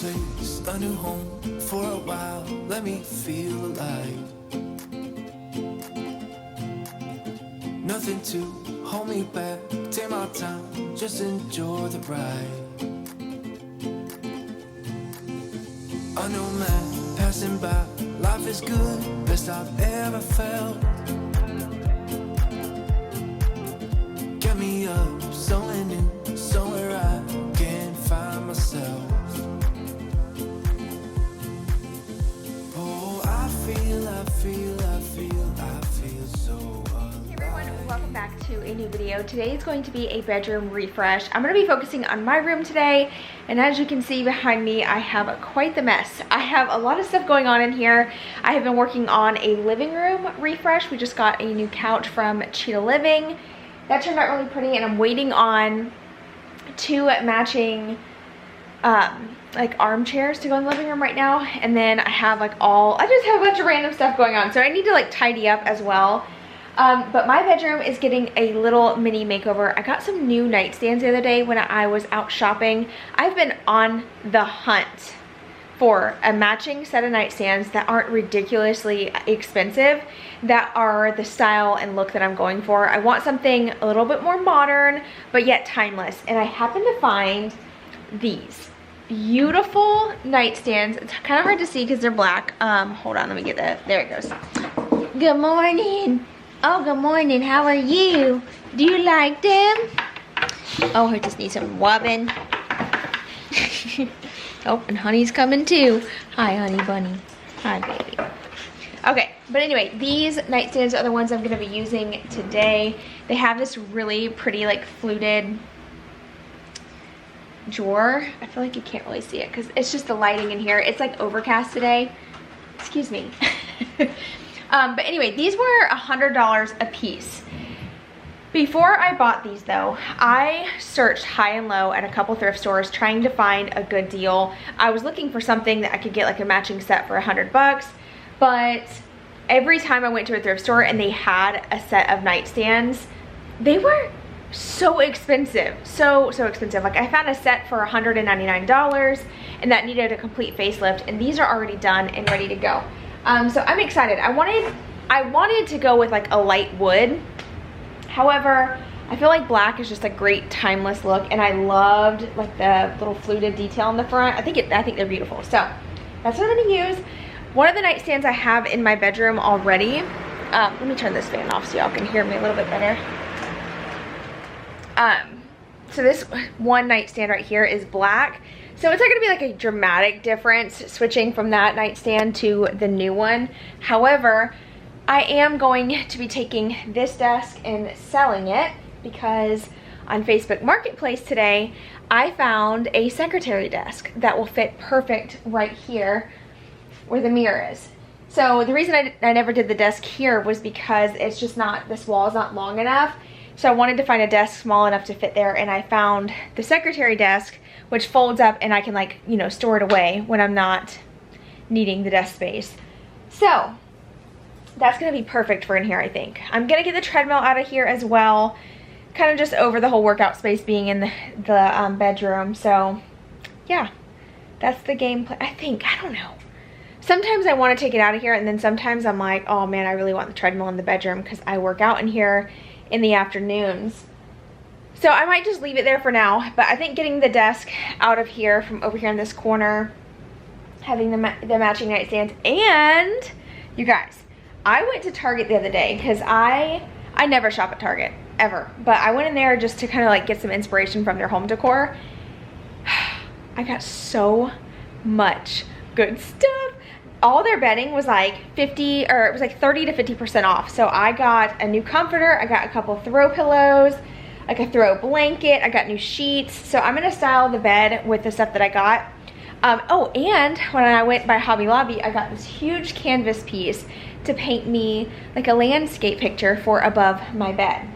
place, a new home for a while. Let me feel alive. Nothing to hold me back. Take my time, just enjoy the ride. A new man passing by. Life is good, best I've ever felt. Get me up, somewhere new, somewhere I can find myself. Oh, I feel so alive. Hey everyone, welcome back to a new video. Today is going to be a bedroom refresh. I'm going to be focusing on my room today, and as you can see behind me, I have quite the mess. I have a lot of stuff going on in here. I have been working on a living room refresh. We just got a new couch from Cheetah Living. That turned out really pretty, and I'm waiting on two matching like armchairs to go in the living room right now. And then I have I just have a bunch of random stuff going on, so I need to like tidy up as well. But my bedroom is getting a little mini makeover. I got some new nightstands the other day when I was out shopping. I've been on the hunt for a matching set of nightstands that aren't ridiculously expensive, that are the style and look that I'm going for. I want something a little bit more modern, but yet timeless. And I happened to find these beautiful nightstands. It's kind of hard to see because they're black. Hold on, let me get that. There it goes. Good morning. Oh, good morning. How are you? Do you like them? Oh, I just need some wobbin. Oh, and Honey's coming too. Hi, Honey Bunny. Hi, baby. Okay, but anyway, these nightstands are the ones I'm going to be using today. They have this really pretty, like, fluted drawer. I feel like you can't really see it because it's just the lighting in here. It's, like, overcast today. Excuse me. But anyway, these were $100 a piece. Before I bought these though, I searched high and low at a couple thrift stores trying to find a good deal. I was looking for something that I could get like a matching set for $100, but every time I went to a thrift store and they had a set of nightstands, they were so expensive, so expensive. Like I found a set for $199 and that needed a complete facelift, and these are already done and ready to go. So I'm excited. I wanted to go with like a light wood. However, I feel like black is just a great timeless look, and I loved like the little fluted detail in the front. I think they're beautiful. So that's what I'm gonna use. One of the nightstands I have in my bedroom already. Let me turn this fan off so y'all can hear me a little bit better. So this one nightstand right here is black. So it's not gonna be like a dramatic difference switching from that nightstand to the new one. However, I am going to be taking this desk and selling it because on Facebook Marketplace today, I found a secretary desk that will fit perfect right here where the mirror is. So the reason I never did the desk here was because it's just not, this wall is not long enough. So I wanted to find a desk small enough to fit there, and I found the secretary desk, which folds up and I can, like, you know, store it away when I'm not needing the desk space. So that's gonna be perfect for in here, I think. I'm gonna get the treadmill out of here as well, kind of just over the whole workout space being in the bedroom. So yeah, that's the game plan. I don't know. Sometimes I want to take it out of here, and then sometimes I'm like, oh man, I really want the treadmill in the bedroom because I work out in here in the afternoons. So I might just leave it there for now, but I think getting the desk out of here from over here in this corner, having the matching nightstands, and you guys, I went to Target the other day because I never shop at Target ever, but I went in there just to kind of like get some inspiration from their home decor. I got so much good stuff. All their bedding was like 30 to 50% off. So I got a new comforter, I got a couple throw pillows, like a throw blanket, I got new sheets. So I'm gonna style the bed with the stuff that I got. Oh, and when I went by Hobby Lobby, I got this huge canvas piece to paint me like a landscape picture for above my bed.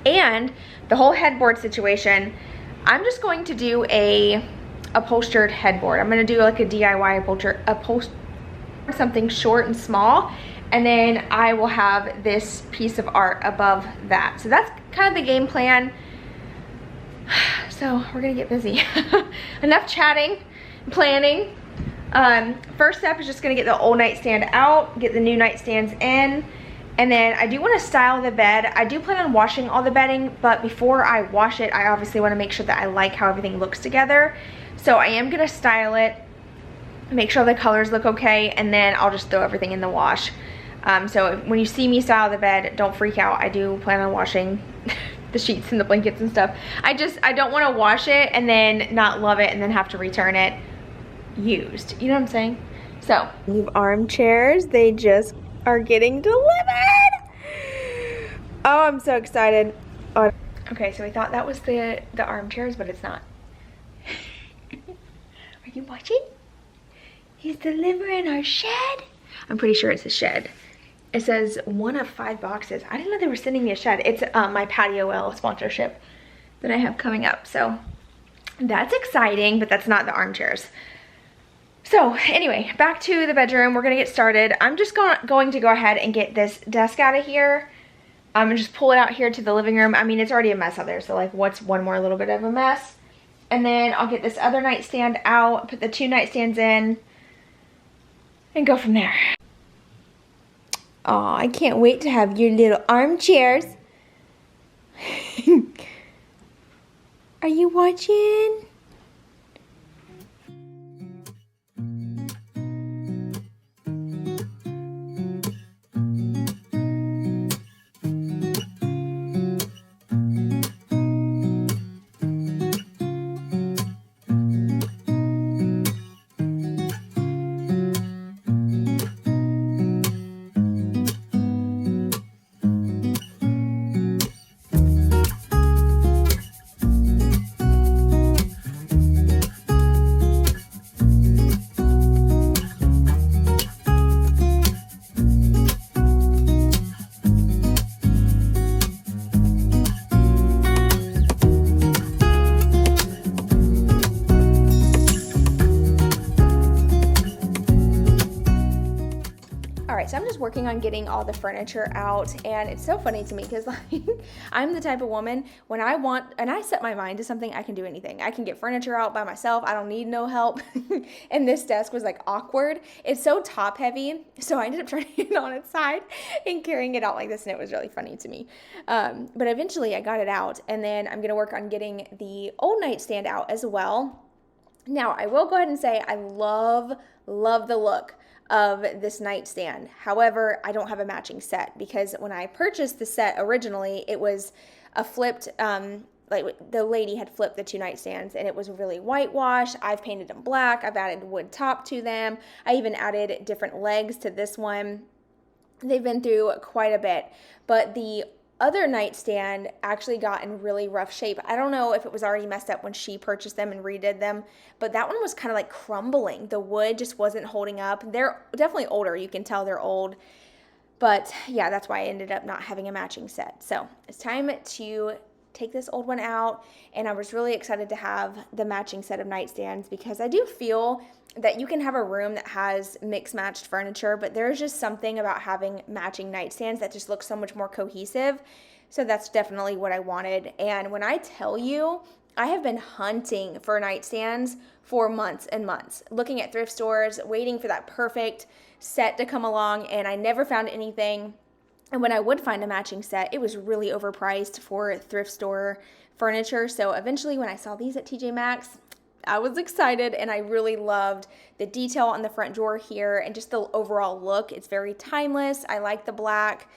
And the whole headboard situation, I'm just going to do a upholstered headboard. I'm gonna do like a DIY upholster, something short and small, and then I will have this piece of art above that. So that's kind of the game plan. So we're gonna get busy. Enough chatting. planning. First step is just gonna get the old nightstand out, get the new nightstands in, and then I do want to style the bed. I do plan on washing all the bedding, but before I wash it, I obviously want to make sure that I like how everything looks together. So I am gonna style it, make sure the colors look okay, and then I'll just throw everything in the wash. So when you see me style the bed, don't freak out. I do plan on washing the sheets and the blankets and stuff. I don't want to wash it and then not love it and then have to return it used. You know what I'm saying? So, new armchairs, they just are getting delivered. Oh, I'm so excited. Oh. Okay, so we thought that was the armchairs, but it's not. Are you watching? He's delivering our shed. I'm pretty sure it's a shed. It says 1 of 5 boxes. I didn't know they were sending me a shed. It's my Patio L sponsorship that I have coming up. So that's exciting, but that's not the armchairs. So anyway, back to the bedroom. We're gonna get started. I'm just going to go ahead and get this desk out of here. And just pull it out here to the living room. I mean, it's already a mess out there, so like what's one more little bit of a mess? And then I'll get this other nightstand out, put the 2 nightstands in, and go from there. Oh, I can't wait to have your little armchairs. Are you watching? So I'm just working on getting all the furniture out, and it's so funny to me because like I'm the type of woman, when I want and I set my mind to something, I can do anything. I can get furniture out by myself. I don't need no help. And this desk was like awkward. It's so top heavy, so I ended up turning it on its side and carrying it out like this, and it was really funny to me. But eventually I got it out, and then I'm gonna work on getting the old nightstand out as well. Now I will go ahead and say I love the look of this nightstand. However, I don't have a matching set because when I purchased the set originally, it was a flipped, like the lady had flipped the 2 nightstands and it was really whitewashed. I've painted them black. I've added wood top to them. I even added different legs to this one. They've been through quite a bit, but the other nightstand actually got in really rough shape. I don't know if it was already messed up when she purchased them and redid them, but that one was kind of like crumbling. The wood just wasn't holding up. They're definitely older. You can tell they're old. But yeah, that's why I ended up not having a matching set. So it's time to take this old one out, and I was really excited to have the matching set of nightstands because I do feel that you can have a room that has mixed matched furniture, but there's just something about having matching nightstands that just looks so much more cohesive. So that's definitely what I wanted. And when I tell you, I have been hunting for nightstands for months and months, looking at thrift stores, waiting for that perfect set to come along, and I never found anything. And when I would find a matching set, it was really overpriced for thrift store furniture. So eventually when I saw these at TJ Maxx, I was excited, and I really loved the detail on the front drawer here and just the overall look. It's very timeless. I like the black.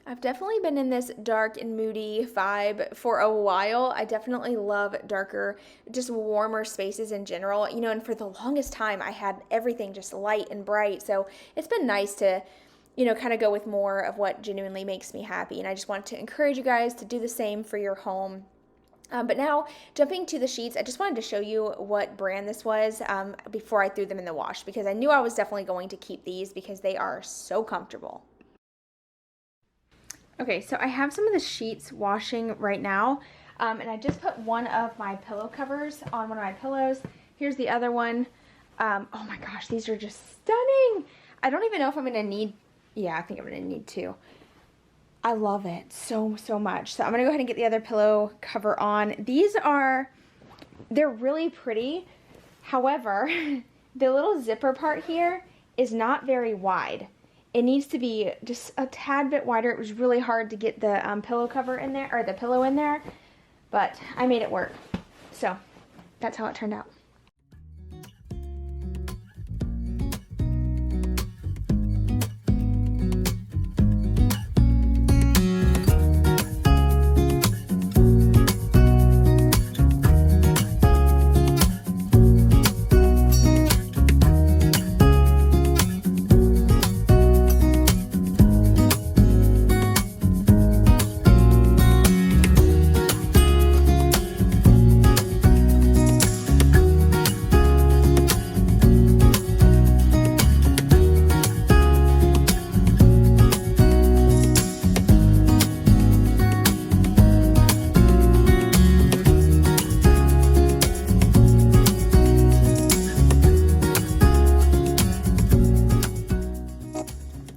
I've definitely been in this dark and moody vibe for a while. I definitely love darker, just warmer spaces in general. You know, and for the longest time, I had everything just light and bright. So it's been nice to, you know, kind of go with more of what genuinely makes me happy. And I just want to encourage you guys to do the same for your home. But now, jumping to the sheets, I just wanted to show you what brand this was before I threw them in the wash, because I knew I was definitely going to keep these because they are so comfortable. Okay, so I have some of the sheets washing right now, and I just put one of my pillow covers on one of my pillows. Here's the other one. Oh my gosh, these are just stunning. I don't even know if I'm going to need, yeah, I think I'm going to need 2. I love it so much. So I'm gonna go ahead and get the other pillow cover on. They're really pretty. However, the little zipper part here is not very wide. It needs to be just a tad bit wider. It was really hard to get the pillow cover in there, or the pillow in there, but I made it work. So that's how it turned out.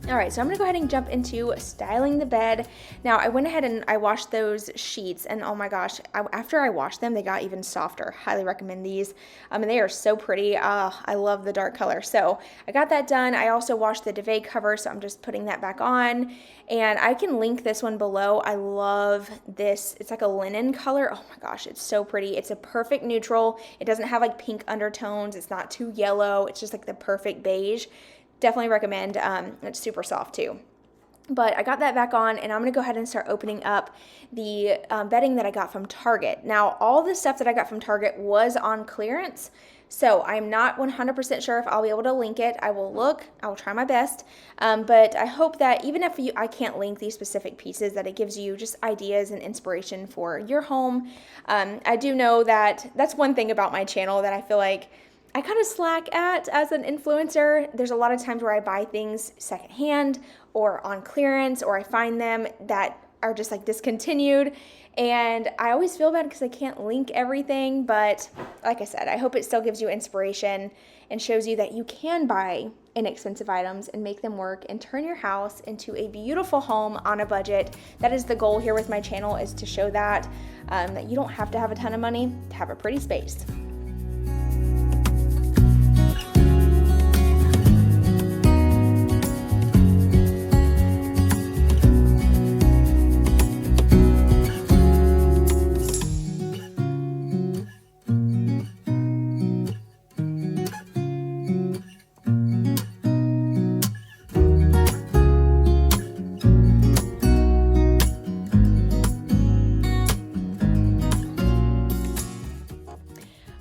Alright, so I'm going to go ahead and jump into styling the bed. Now, I went ahead and I washed those sheets, and oh my gosh, after I washed them, they got even softer. Highly recommend these. And they are so pretty. I love the dark color. So I got that done. I also washed the duvet cover, so I'm just putting that back on. And I can link this one below. I love this. It's like a linen color. Oh my gosh, it's so pretty. It's a perfect neutral. It doesn't have like pink undertones. It's not too yellow. It's just like the perfect beige. Definitely recommend. It's super soft too. But I got that back on, and I'm going to go ahead and start opening up the bedding that I got from Target. Now, all the stuff that I got from Target was on clearance, so I'm not 100% sure if I'll be able to link it. I will look. I will try my best. But I hope that even if I can't link these specific pieces, that it gives you just ideas and inspiration for your home. I do know that that's one thing about my channel that I feel like I kind of slack at as an influencer. There's a lot of times where I buy things secondhand or on clearance, or I find them that are just like discontinued, and I always feel bad because I can't link everything. But like I said, I hope it still gives you inspiration and shows you that you can buy inexpensive items and make them work and turn your house into a beautiful home on a budget. That is the goal here with my channel, is to show that you don't have to have a ton of money to have a pretty space.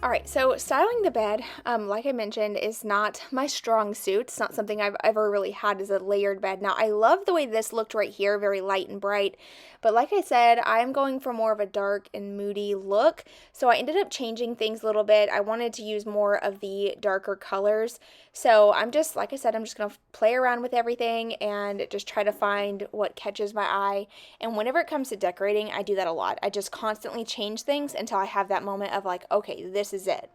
Alright, so styling the bed, like I mentioned, is not my strong suit. It's not something I've ever really had as a layered bed. Now, I love the way this looked right here, very light and bright, but like I said, I'm going for more of a dark and moody look, so I ended up changing things a little bit. I wanted to use more of the darker colors, so I'm just, like I said, I'm just going to play around with everything and just try to find what catches my eye, and whenever it comes to decorating, I do that a lot. I just constantly change things until I have that moment of like, okay, this is it.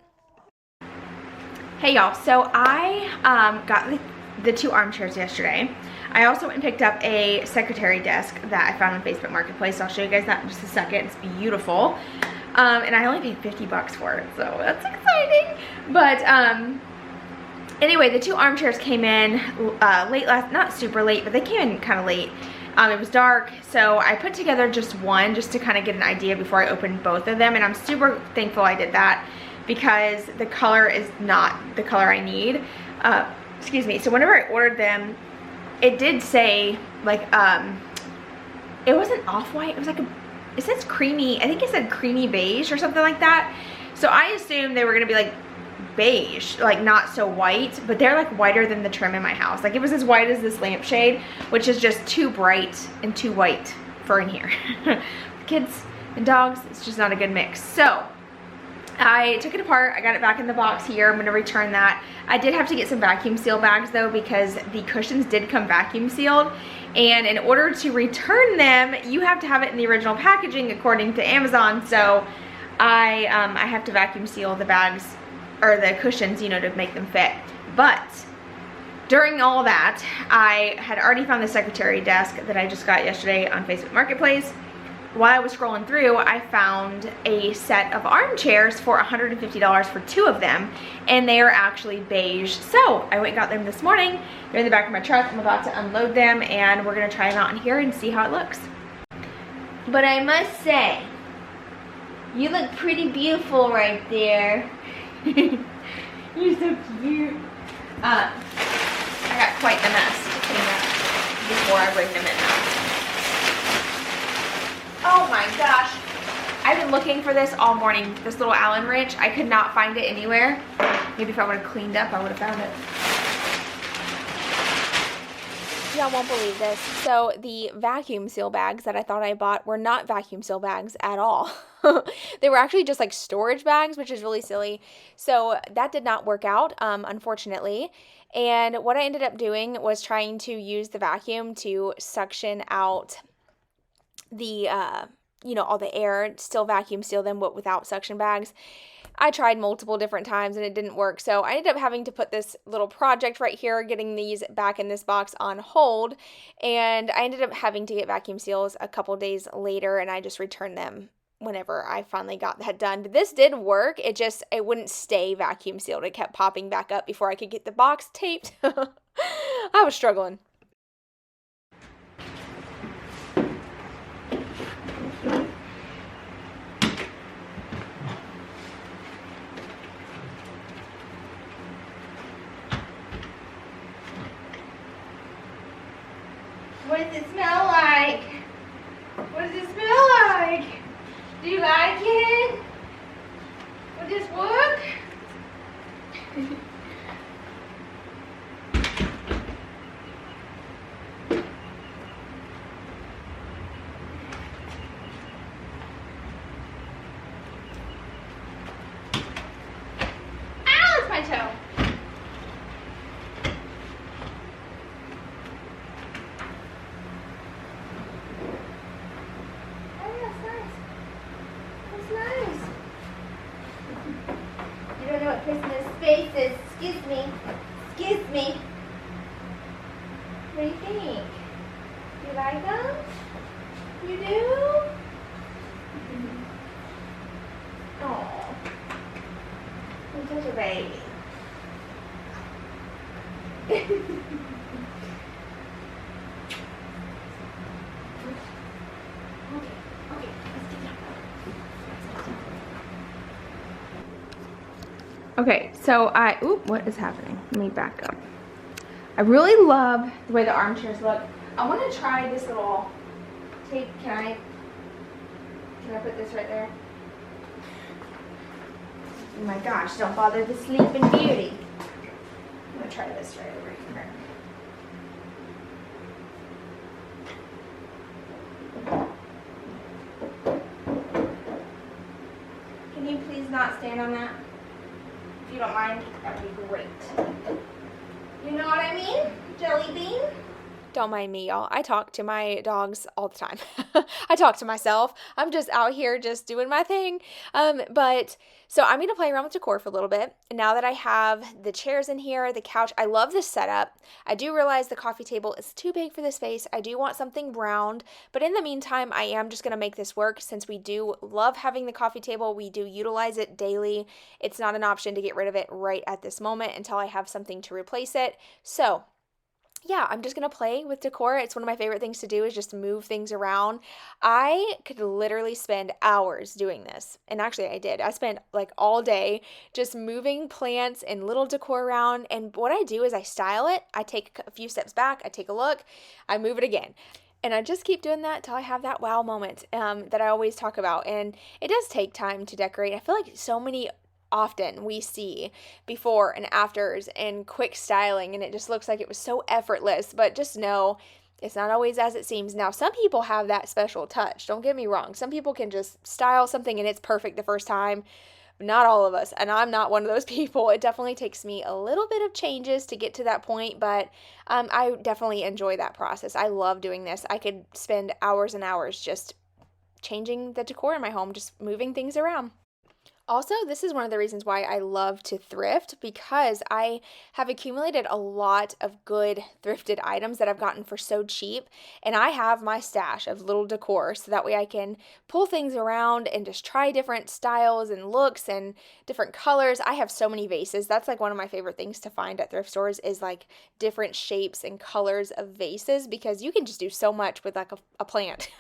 Hey y'all, so I got the two armchairs yesterday. I also went and picked up a secretary desk that I found on Facebook Marketplace. I'll show you guys that in just a second. It's beautiful. And I only paid 50 bucks for it, so that's exciting. But anyway, the two armchairs came in late not super late, but they came in kind of late. It was dark, so I put together just one just to kind of get an idea before I opened both of them, and I'm super thankful I did that because the color is not the color I need. Excuse me. So whenever I ordered them, it did say like it wasn't off-white. It was like it says creamy. I think it said creamy beige or something like that. So I assumed they were gonna be like beige, like not so white, but they're like whiter than the trim in my house. Like it was as white as this lampshade, which is just too bright and too white for in here. Kids and dogs, it's just not a good mix. So I took it apart. I got it back in the box here. I'm going to return that. I did have to get some vacuum seal bags though, because the cushions did come vacuum sealed, and in order to return them you have to have it in the original packaging according to Amazon. So I have to vacuum seal the bags, or the cushions, you know, to make them fit. But during all that, I had already found the secretary desk that I just got yesterday on Facebook Marketplace. while I was scrolling through, I found a set of armchairs for $150 for 2 of them, and they are actually beige. So I went and got them this morning. They're in the back of my truck. I'm about to unload them, and we're gonna try them out in here and see how it looks. But I must say, you look pretty beautiful right there. You're so cute. I got quite the mess to clean up before I bring them in though. Oh my gosh. I've been looking for this all morning, this little Allen wrench. I could not find it anywhere. Maybe if I would have cleaned up, I would have found it. Y'all won't believe this. So the vacuum seal bags that I thought I bought were not vacuum seal bags at all. They were actually just like storage bags, which is really silly. So that did not work out, unfortunately. And what I ended up doing was trying to use the vacuum to suction out the, all the air, still vacuum seal them, but without suction bags. I tried multiple different times and it didn't work. So I ended up having to put this little project right here, getting these back in this box on hold. And I ended up having to get vacuum seals a couple days later, and I just returned them whenever I finally got that done. This did work. It wouldn't stay vacuum sealed. It kept popping back up before I could get the box taped. I was struggling. What does it smell like? What does it smell like? Do you like it? Will this work? Ow, it's my toe. Christmas faces. Excuse me. Excuse me. What do you think? You like them? You do? Oh, you're such a baby. Okay, so what is happening? Let me back up. I really love the way the armchairs look. I want to try this little tape. Can I put this right there? Oh my gosh, don't bother the Sleeping Beauty. I'm going to try this right over here. Can you please not stand on that? If you don't mind, that would be great. You know what I mean? Jelly bean? Don't mind me, y'all. I talk to my dogs all the time. I talk to myself. I'm just out here just doing my thing. So I'm going to play around with decor for a little bit. Now that I have the chairs in here, the couch, I love this setup. I do realize the coffee table is too big for the space. I do want something round, but in the meantime, I am just going to make this work since we do love having the coffee table. We do utilize it daily. It's not an option to get rid of it right at this moment until I have something to replace it. So yeah, I'm just going to play with decor. It's one of my favorite things to do is just move things around. I could literally spend hours doing this. And actually I did. I spent like all day just moving plants and little decor around. And what I do is I style it. I take a few steps back. I take a look. I move it again. And I just keep doing that until I have that wow moment that I always talk about. And it does take time to decorate. I feel like often we see before and afters and quick styling, and it just looks like it was so effortless, but just know it's not always as it seems. Now, some people have that special touch. Don't get me wrong. Some people can just style something and it's perfect the first time. Not all of us, and I'm not one of those people. It definitely takes me a little bit of changes to get to that point, but I definitely enjoy that process. I love doing this. I could spend hours and hours just changing the decor in my home, just moving things around. Also, this is one of the reasons why I love to thrift, because I have accumulated a lot of good thrifted items that I've gotten for so cheap, and I have my stash of little decor so that way I can pull things around and just try different styles and looks and different colors. I have so many vases. That's like one of my favorite things to find at thrift stores is like different shapes and colors of vases, because you can just do so much with like a plant.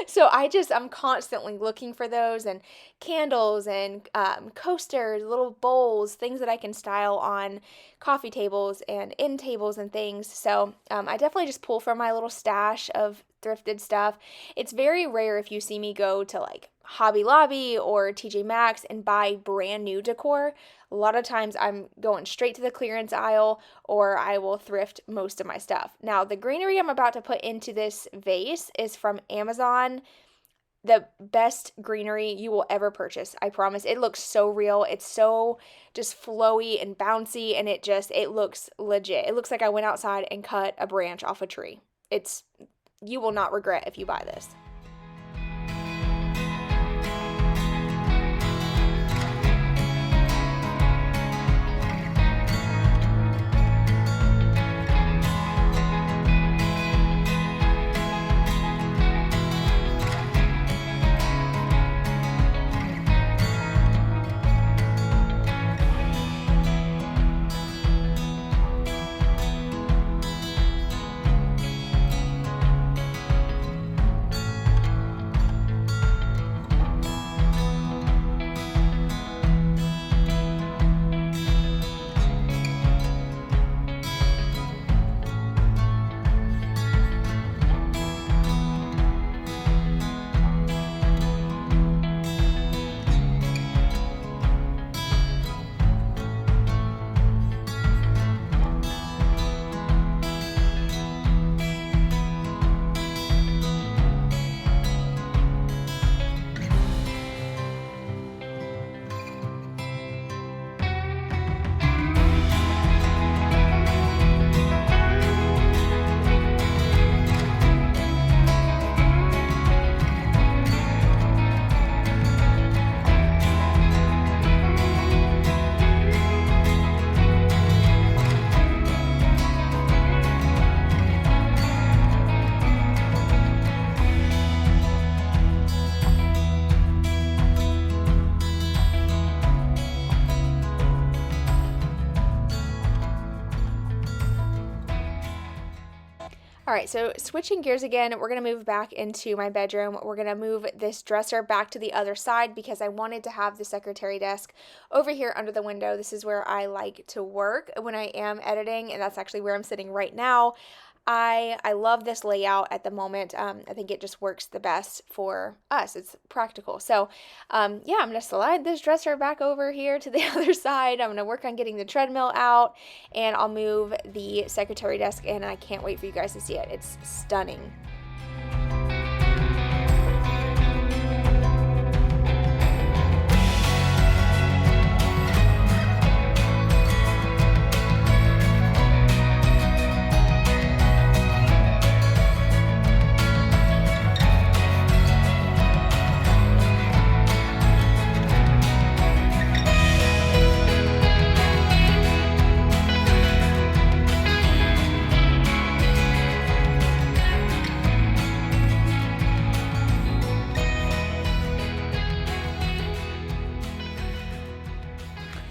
So I'm constantly looking for those, and candles and coasters, little bowls, things that I can style on coffee tables and end tables and things. So I definitely just pull from my little stash of thrifted stuff. It's very rare if you see me go to like Hobby Lobby or TJ Maxx and buy brand new decor. A lot of times I'm going straight to the clearance aisle, or I will thrift most of my stuff. Now, the greenery I'm about to put into this vase is from Amazon. The best greenery you will ever purchase, I promise. It looks so real. It's so just flowy and bouncy, and it looks legit. It looks like I went outside and cut a branch off a tree. You will not regret if you buy this. All right, so switching gears again, we're going to move back into my bedroom. We're going to move this dresser back to the other side because I wanted to have the secretary desk over here under the window. This is where I like to work when I am editing, and that's actually where I'm sitting right now. I love this layout at the moment. I think it just works the best for us. It's practical. So, yeah, I'm going to slide this dresser back over here to the other side. I'm going to work on getting the treadmill out, and I'll move the secretary desk, and I can't wait for you guys to see it. It's stunning.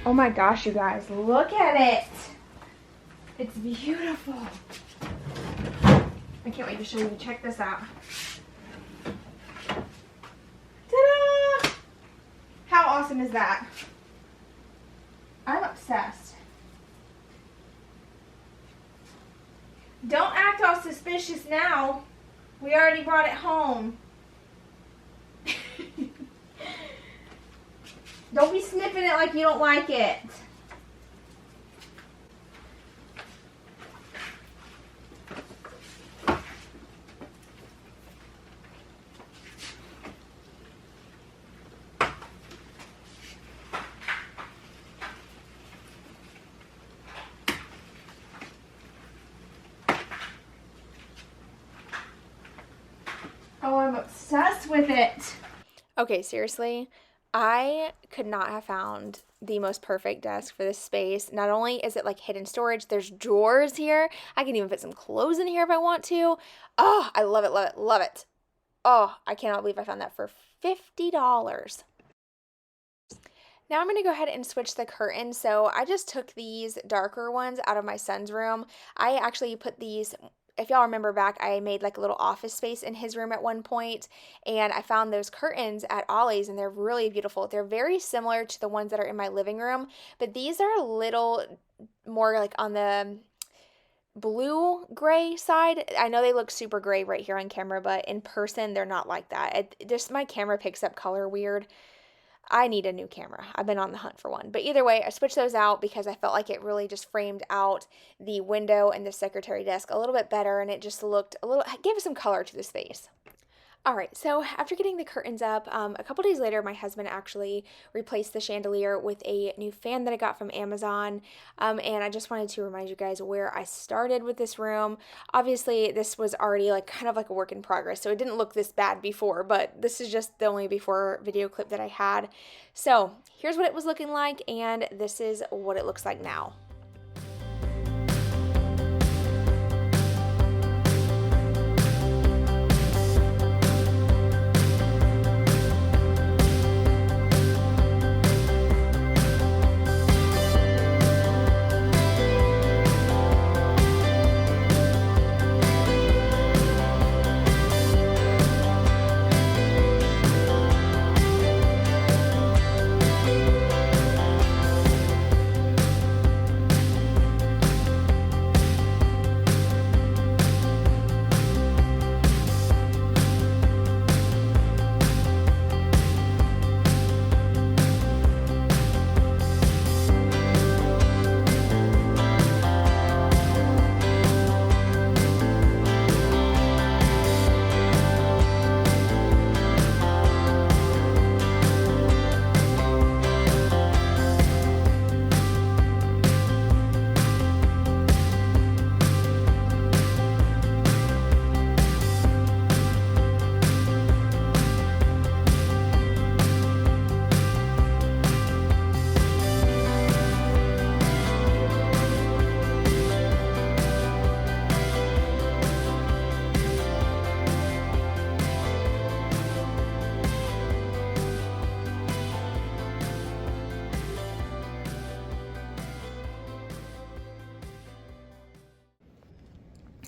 Oh my gosh, you guys, look at it. It's beautiful. I can't wait to show you. Check this out. Ta-da! How awesome is that? I'm obsessed. Don't act all suspicious now. We already brought it home. Don't be sniffing it like you don't like it. Oh, I'm obsessed with it. Okay, seriously. I could not have found the most perfect desk for this space. Not only is it like hidden storage, there's drawers here. I can even fit some clothes in here if I want to. Oh, I love it, love it, love it. Oh, I cannot believe I found that for $50. Now I'm going to go ahead and switch the curtains. So I just took these darker ones out of my son's room. I actually put these, if y'all remember back, I made like a little office space in his room at one point, and I found those curtains at Ollie's, and they're really beautiful. They're very similar to the ones that are in my living room, but these are a little more like on the blue gray side. I know they look super gray right here on camera, but in person they're not like that. Just my camera picks up color weird. I need a new camera. I've been on the hunt for one. But either way, I switched those out because I felt like it really just framed out the window and the secretary desk a little bit better, and it just looked a little, gave some color to the space. All right, so after getting the curtains up, a couple days later, my husband actually replaced the chandelier with a new fan that I got from Amazon, and I just wanted to remind you guys where I started with this room. Obviously, this was already like kind of like a work in progress, so it didn't look this bad before, but this is just the only before video clip that I had. So here's what it was looking like, and this is what it looks like now.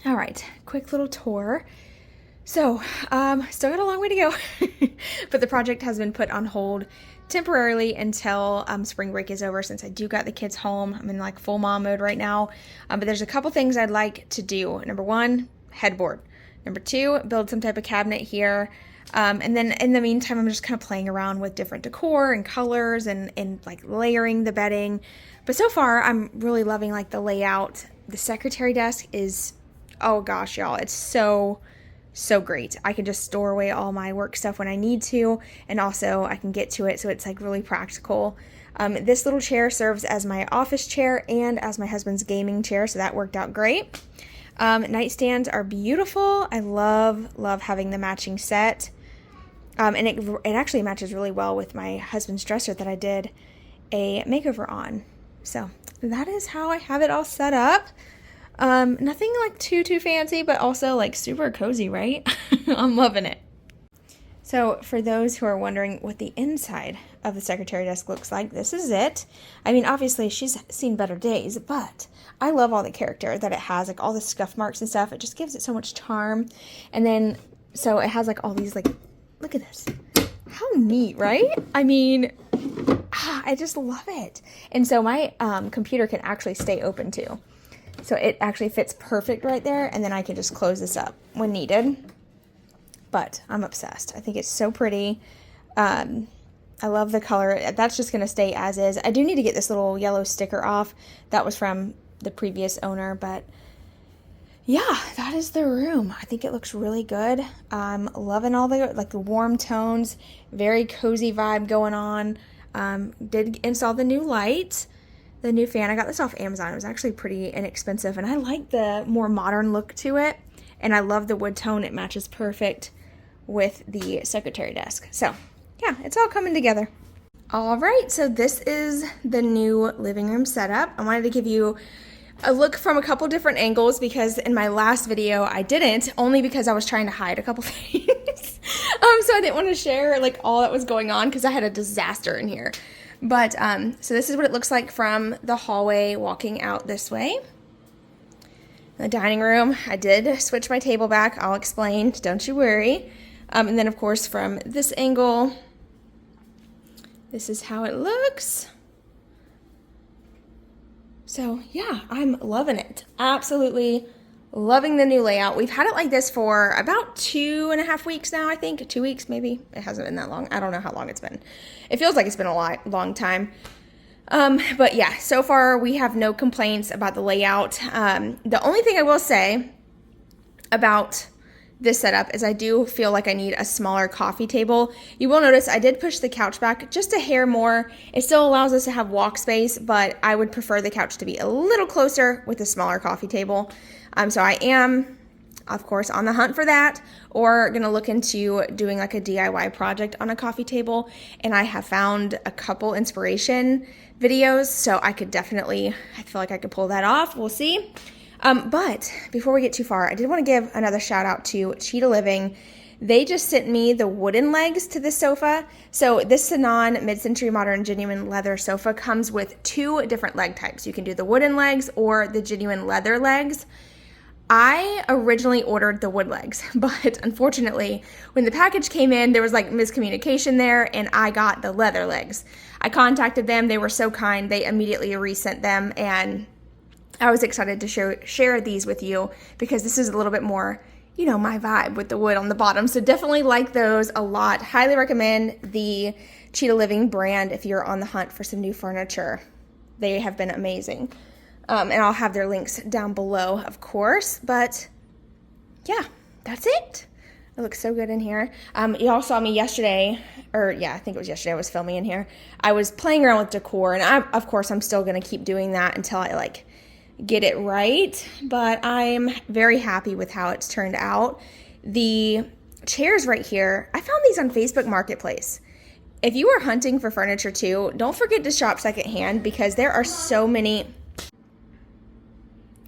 All right, quick little tour. So, still got a long way to go, but the project has been put on hold temporarily until spring break is over, since I do got the kids home. I'm in like full mom mode right now, but there's a couple things I'd like to do. Number one, headboard. Number two, build some type of cabinet here. And then in the meantime, I'm just kind of playing around with different decor and colors and like layering the bedding. But so far, I'm really loving like the layout. The secretary desk is, oh gosh, y'all, it's so great. I can just store away all my work stuff when I need to, and also I can get to it, so it's like really practical. This little chair serves as my office chair and as my husband's gaming chair, so that worked out great. Nightstands are beautiful. I love having the matching set. And it actually matches really well with my husband's dresser that I did a makeover on. So that is how I have it all set up. Nothing like too fancy, but also like super cozy, right? I'm loving it. So for those who are wondering what the inside of the secretary desk looks like, this is it. I mean, obviously she's seen better days, but I love all the character that it has, like all the scuff marks and stuff. It just gives it so much charm. And then, so it has like all these, like, look at this. How neat, right? I mean, I just love it. And so my computer can actually stay open too. So it actually fits perfect right there, and then I can just close this up when needed. But I'm obsessed. I think it's so pretty. I love the color. That's just going to stay as is. I do need to get this little yellow sticker off. That was from the previous owner, but yeah, that is the room. I think it looks really good. Loving all the like the warm tones, very cozy vibe going on. Did install the new light. The new fan, I got this off Amazon. It was actually pretty inexpensive, and I like the more modern look to it, and I love the wood tone. It matches perfect with the secretary desk. So yeah, it's all coming together. All right, so this is the new living room setup. I wanted to give you a look from a couple different angles because in my last video I didn't, only because I was trying to hide a couple things. So I didn't want to share like all that was going on because I had a disaster in here. But so this is what it looks like from the hallway walking out this way. The dining room, I did switch my table back. I'll explain, don't you worry. And then of course from this angle, this is how it looks. So yeah, I'm loving it. Absolutely loving the new layout. We've had it like this for about 2.5 weeks now, I think. 2 weeks maybe. It hasn't been that long. I don't know how long it's been. It feels like it's been a long time. But yeah, so far we have no complaints about the layout. The only thing I will say about this setup is I do feel like I need a smaller coffee table. You will notice I did push the couch back just a hair more. It still allows us to have walk space, but I would prefer the couch to be a little closer with a smaller coffee table. So I am, of course, on the hunt for that, or gonna look into doing like a DIY project on a coffee table. And I have found a couple inspiration videos, so I feel like I could pull that off. We'll see. But before we get too far, I did want to give another shout out to Cheetah Living. They just sent me the wooden legs to this sofa. So this Sanan mid-century modern genuine leather sofa comes with 2 different leg types. You can do the wooden legs or the genuine leather legs. I originally ordered the wood legs, but unfortunately, when the package came in, there was like miscommunication there, and I got the leather legs. I contacted them. They were so kind. They immediately resent them, and I was excited to share these with you because this is a little bit more, you know, my vibe with the wood on the bottom. So definitely like those a lot. Highly recommend the Cheetah Living brand if you're on the hunt for some new furniture. They have been amazing. And I'll have their links down below, of course. But yeah, that's it. It looks so good in here. Y'all saw me yesterday, I think it was yesterday I was filming in here. I was playing around with decor, and of course I'm still going to keep doing that until I like get it right, but I'm very happy with how it's turned out. The chairs right here, I found these on Facebook Marketplace. If you are hunting for furniture too, don't forget to shop secondhand because there are so many.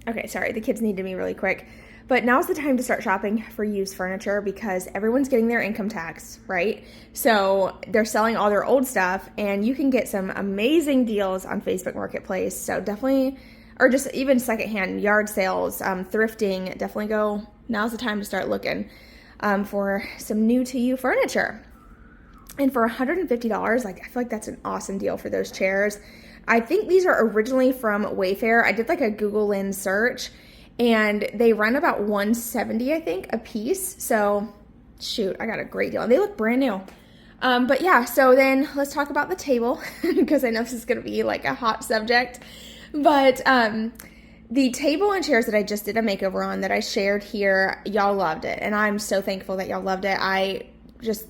Okay, sorry, the kids need to be really quick. But now's the time to start shopping for used furniture because everyone's getting their income tax, right? So they're selling all their old stuff, and you can get some amazing deals on Facebook Marketplace. So definitely, or just even secondhand yard sales, thrifting, definitely go. Now's the time to start looking for some new to you furniture. And for $150, like I feel like that's an awesome deal for those chairs. I think these are originally from Wayfair. I did like a Google Lens search, and they run about $170, I think, a piece. So shoot, I got a great deal, and they look brand new. But yeah, so then let's talk about the table because I know this is gonna be like a hot subject. But the table and chairs that I just did a makeover on that I shared here, y'all loved it. And I'm so thankful that y'all loved it.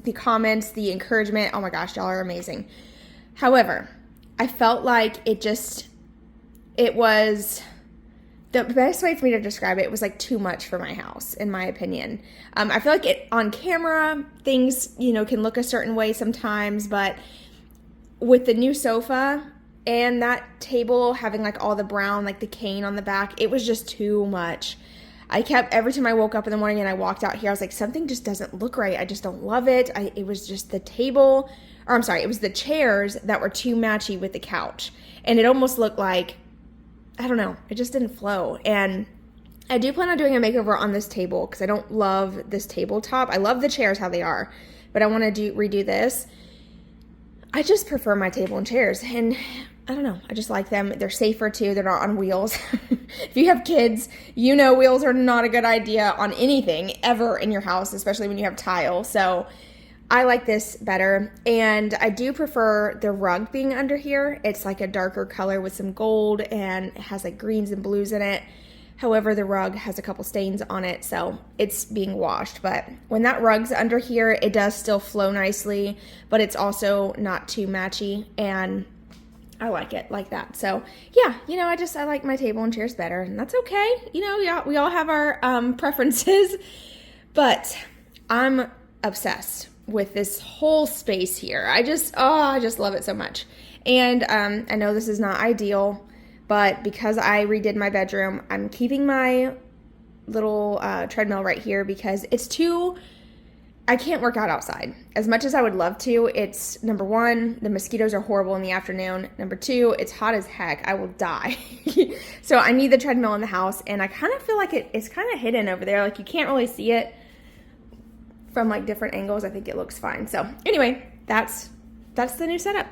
The comments, the encouragement, oh my gosh, y'all are amazing. However, I felt like it was, the best way for me to describe it was like too much for my house, in my opinion. I feel like on camera, things, can look a certain way sometimes, but with the new sofa, and that table having like all the brown, like the cane on the back, it was just too much. Every time I woke up in the morning and I walked out here, I was like, something just doesn't look right. I just don't love it. It was just it was the chairs that were too matchy with the couch. And it almost looked like, I don't know, it just didn't flow. And I do plan on doing a makeover on this table because I don't love this tabletop. I love the chairs how they are, but I want to redo this. I just prefer my table and chairs, and I don't know, I just like them. They're safer too. They're not on wheels. If you have kids, wheels are not a good idea on anything ever in your house, especially when you have tile. So I like this better, and I do prefer the rug being under here. It's like a darker color with some gold, and it has like greens and blues in it. However, the rug has a couple stains on it, so it's being washed. But when that rug's under here, it does still flow nicely, but it's also not too matchy, and I like it like that. So yeah, I like my table and chairs better, and that's okay. We all have our preferences, but I'm obsessed with this whole space here. I just love it so much. And I know this is not ideal, but because I redid my bedroom, I'm keeping my little treadmill right here because I can't work out outside. As much as I would love to, it's, number one, the mosquitoes are horrible in the afternoon. Number two, it's hot as heck. I will die. So I need the treadmill in the house, and I kind of feel like it's kind of hidden over there. Like, you can't really see it from like different angles. I think it looks fine. So anyway, that's the new setup.